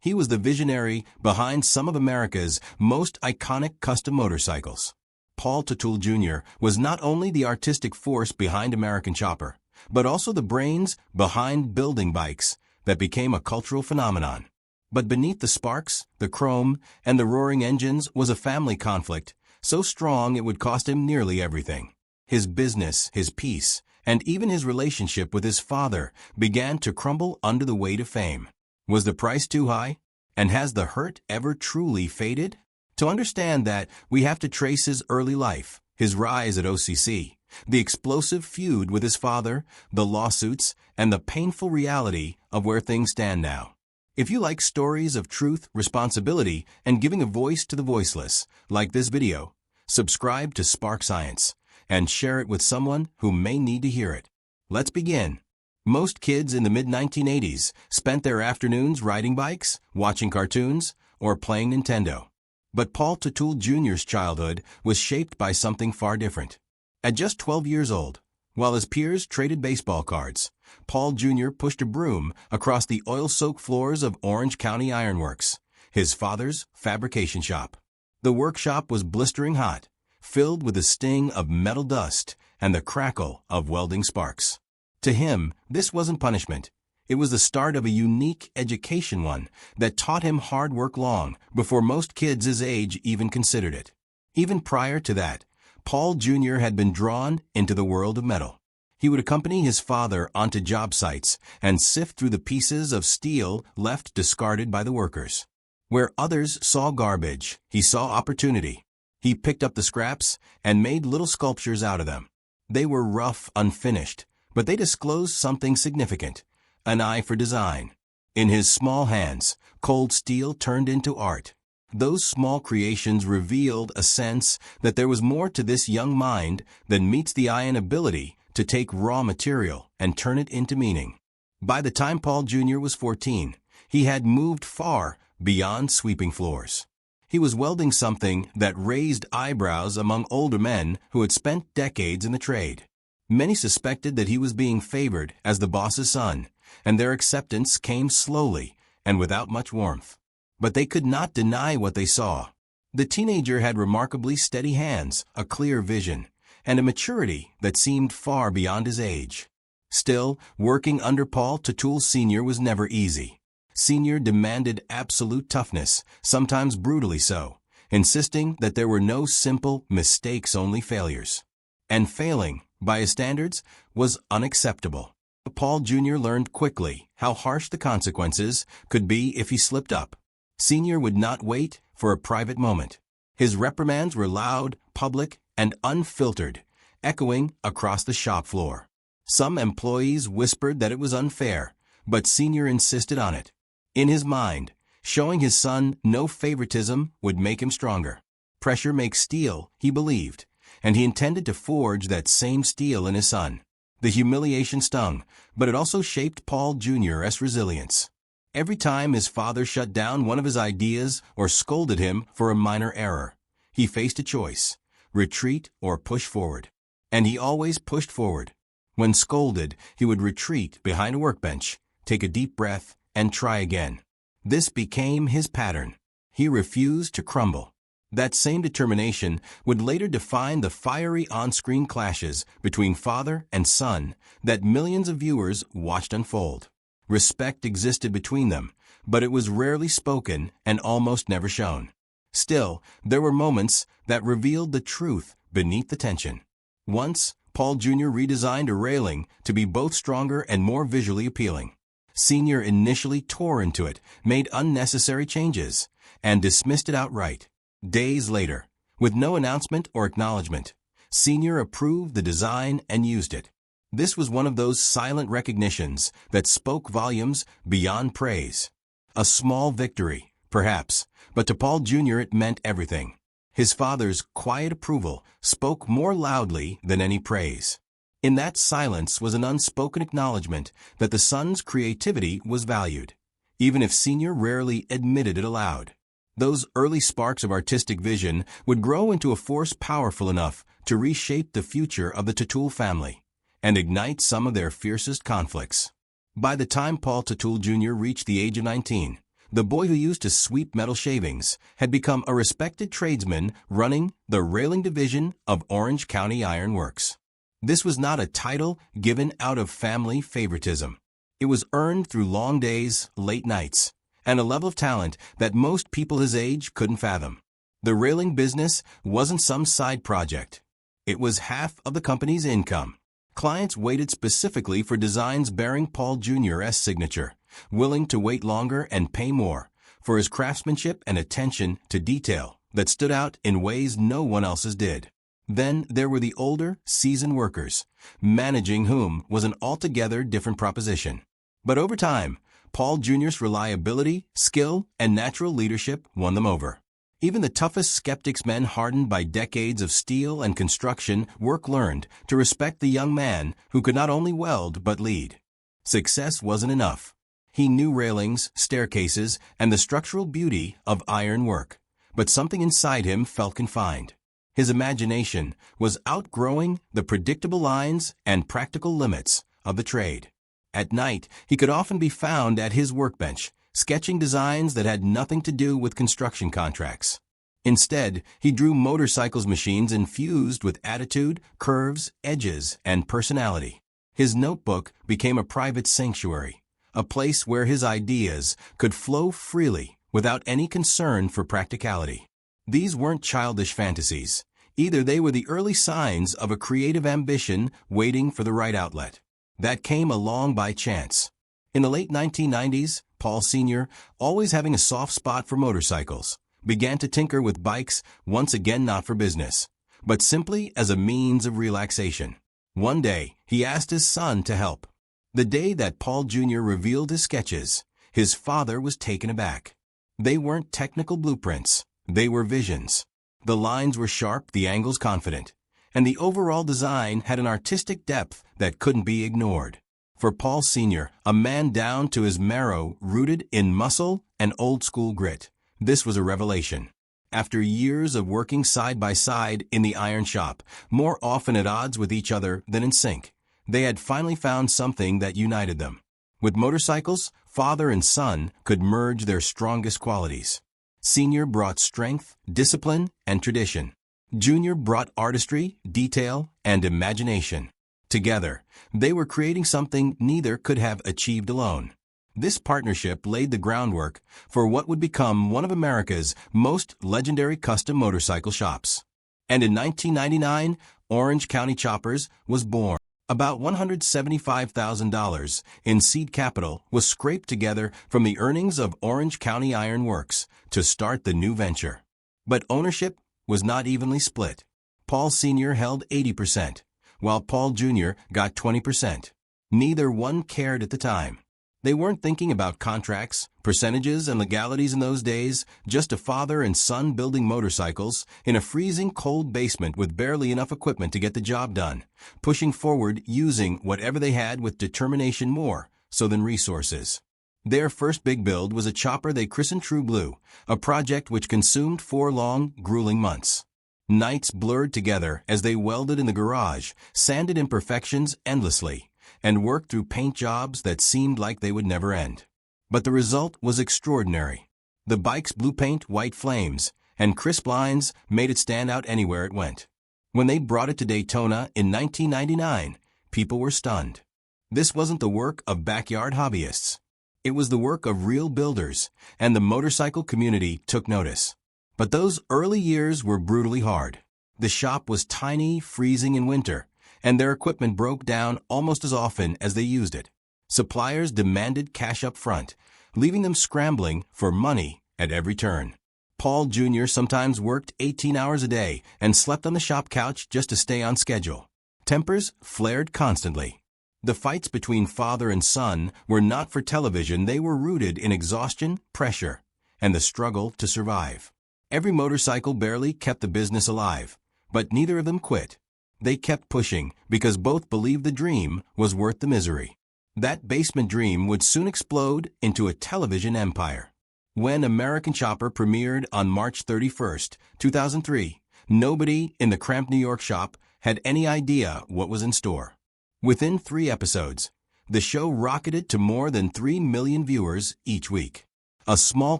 He was the visionary behind some of America's most iconic custom motorcycles. Paul Teutul Jr. was not only the artistic force behind American Chopper, but also the brains behind building bikes that became a cultural phenomenon. But beneath the sparks, the chrome, and the roaring engines was a family conflict, so strong it would cost him nearly everything. His business, his peace, and even his relationship with his father began to crumble under the weight of fame. Was the price too high? And has the hurt ever truly faded? To understand that, we have to trace his early life, his rise at OCC, the explosive feud with his father, the lawsuits, and the painful reality of where things stand now. If you like stories of truth, responsibility, and giving a voice to the voiceless, like this video, subscribe to Spark Science and share it with someone who may need to hear it. Let's begin. Most kids in the mid-1980s spent their afternoons riding bikes, watching cartoons, or playing Nintendo. But Paul Teutul Jr.'s childhood was shaped by something far different. At just 12 years old, while his peers traded baseball cards, Paul Jr. pushed a broom across the oil-soaked floors of Orange County Ironworks, his father's fabrication shop. The workshop was blistering hot, filled with the sting of metal dust and the crackle of welding sparks. To him, this wasn't punishment. It was the start of a unique education, one that taught him hard work long before most kids his age even considered it. Even prior to that, Paul Jr. had been drawn into the world of metal. He would accompany his father onto job sites and sift through the pieces of steel left discarded by the workers. Where others saw garbage, he saw opportunity. He picked up the scraps and made little sculptures out of them. They were rough, unfinished, but they disclosed something significant, an eye for design. In his small hands, cold steel turned into art. Those small creations revealed a sense that there was more to this young mind than meets the eye and ability to take raw material and turn it into meaning. By the time Paul Jr. was 14, he had moved far beyond sweeping floors. He was welding something that raised eyebrows among older men who had spent decades in the trade. Many suspected that he was being favored as the boss's son, and their acceptance came slowly and without much warmth. But they could not deny what they saw. The teenager had remarkably steady hands, a clear vision, and a maturity that seemed far beyond his age. Still, working under Paul Teutul Sr. was never easy. Sr. demanded absolute toughness, sometimes brutally so, insisting that there were no simple mistakes, only failures. And failing, by his standards, was unacceptable. Paul Jr. learned quickly how harsh the consequences could be if he slipped up. Sr. would not wait for a private moment. His reprimands were loud, public, and unfiltered, echoing across the shop floor. Some employees whispered that it was unfair, but Sr. insisted on it. In his mind, showing his son no favoritism would make him stronger. Pressure makes steel, he believed, and he intended to forge that same steel in his son. The humiliation stung, but it also shaped Paul Jr.'s resilience. Every time his father shut down one of his ideas or scolded him for a minor error, he faced a choice: retreat or push forward. And he always pushed forward. When scolded, he would retreat behind a workbench, take a deep breath, and try again. This became his pattern. He refused to crumble. That same determination would later define the fiery on-screen clashes between father and son that millions of viewers watched unfold. Respect existed between them, but it was rarely spoken and almost never shown. Still, there were moments that revealed the truth beneath the tension. Once, Paul Jr. redesigned a railing to be both stronger and more visually appealing. Sr. initially tore into it, made unnecessary changes, and dismissed it outright. Days later, with no announcement or acknowledgement, Sr. approved the design and used it. This was one of those silent recognitions that spoke volumes beyond praise. A small victory, perhaps, but to Paul Jr. it meant everything. His father's quiet approval spoke more loudly than any praise. In that silence was an unspoken acknowledgement that the son's creativity was valued, even if Sr. rarely admitted it aloud. Those early sparks of artistic vision would grow into a force powerful enough to reshape the future of the Teutul family and ignite some of their fiercest conflicts. By the time Paul Teutul Jr. reached the age of 19, the boy who used to sweep metal shavings, had become a respected tradesman running the railing division of Orange County Iron Works. This was not a title given out of family favoritism. It was earned through long days, late nights, and a level of talent that most people his age couldn't fathom. The railing business wasn't some side project. It was half of the company's income. Clients waited specifically for designs bearing Paul Jr.'s signature, willing to wait longer and pay more for his craftsmanship and attention to detail that stood out in ways no one else's did. Then there were the older, seasoned workers, managing whom was an altogether different proposition. But over time, Paul Jr.'s reliability, skill, and natural leadership won them over. Even the toughest skeptics, men hardened by decades of steel and construction work, learned to respect the young man who could not only weld but lead. Success wasn't enough. He knew railings, staircases, and the structural beauty of iron work, but something inside him felt confined. His imagination was outgrowing the predictable lines and practical limits of the trade. At night, he could often be found at his workbench, sketching designs that had nothing to do with construction contracts. Instead, he drew motorcycles, machines infused with attitude, curves, edges, and personality. His notebook became a private sanctuary, a place where his ideas could flow freely without any concern for practicality. These weren't childish fantasies. Either they were the early signs of a creative ambition waiting for the right outlet that came along by chance. In the late 1990s, Paul Sr., always having a soft spot for motorcycles, began to tinker with bikes, once again not for business, but simply as a means of relaxation. One day, he asked his son to help. The day that Paul Jr. revealed his sketches, his father was taken aback. They weren't technical blueprints. They were visions. The lines were sharp, the angles confident, and the overall design had an artistic depth that couldn't be ignored. For Paul Sr., a man down to his marrow, rooted in muscle and old-school grit, this was a revelation. After years of working side by side in the iron shop, more often at odds with each other than in sync, they had finally found something that united them. With motorcycles, father and son could merge their strongest qualities. Senior brought strength, discipline, and tradition. Junior brought artistry, detail, and imagination. Together, they were creating something neither could have achieved alone. This partnership laid the groundwork for what would become one of America's most legendary custom motorcycle shops. And in 1999, Orange County Choppers was born. About $175,000 in seed capital was scraped together from the earnings of Orange County Iron Works to start the new venture. But ownership was not evenly split. Paul Sr. held 80%, while Paul Jr. got 20%. Neither one cared at the time. They weren't thinking about contracts, percentages, and legalities in those days, just a father and son building motorcycles in a freezing cold basement with barely enough equipment to get the job done, pushing forward using whatever they had with determination more so than resources. Their first big build was a chopper they christened True Blue, a project which consumed 4 long, grueling months. Nights blurred together as they welded in the garage, sanded imperfections endlessly, and worked through paint jobs that seemed like they would never end. But the result was extraordinary. The bike's blue paint, white flames, and crisp lines made it stand out anywhere it went. When they brought it to Daytona in 1999, people were stunned. This wasn't the work of backyard hobbyists. It was the work of real builders, and the motorcycle community took notice. But those early years were brutally hard. The shop was tiny, freezing in winter, and their equipment broke down almost as often as they used it. Suppliers demanded cash up front, leaving them scrambling for money at every turn. Paul Jr. sometimes worked 18 hours a day and slept on the shop couch just to stay on schedule. Tempers flared constantly. The fights between father and son were not for television. They were rooted in exhaustion, pressure, and the struggle to survive. Every motorcycle barely kept the business alive, but neither of them quit. They kept pushing because both believed the dream was worth the misery. That basement dream would soon explode into a television empire. When American Chopper premiered on March 31, 2003, nobody in the cramped New York shop had any idea what was in store. Within 3 episodes, the show rocketed to more than 3 million viewers each week. A small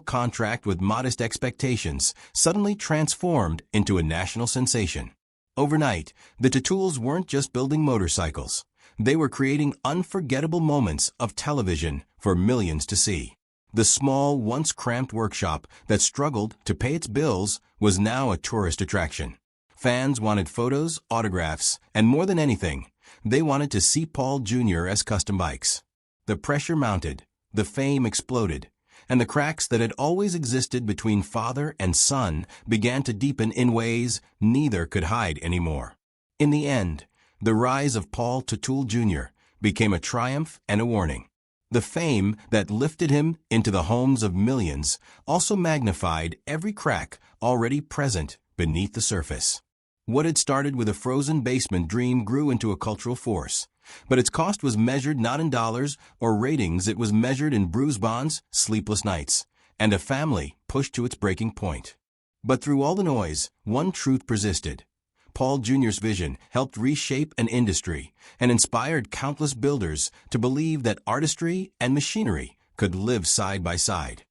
contract with modest expectations suddenly transformed into a national sensation. Overnight, the Teutuls weren't just building motorcycles. They were creating unforgettable moments of television for millions to see. The small, once cramped workshop that struggled to pay its bills was now a tourist attraction. Fans wanted photos, autographs, and more than anything, they wanted to see Paul Jr. as custom bikes. The pressure mounted, the fame exploded, and the cracks that had always existed between father and son began to deepen in ways neither could hide anymore. In the end, the rise of Paul Teutul Jr. became a triumph and a warning. The fame that lifted him into the homes of millions also magnified every crack already present beneath the surface. What had started with a frozen basement dream grew into a cultural force, but its cost was measured not in dollars or ratings, it was measured in bruised bonds, sleepless nights, and a family pushed to its breaking point. But through all the noise, one truth persisted. Paul Jr.'s vision helped reshape an industry and inspired countless builders to believe that artistry and machinery could live side by side.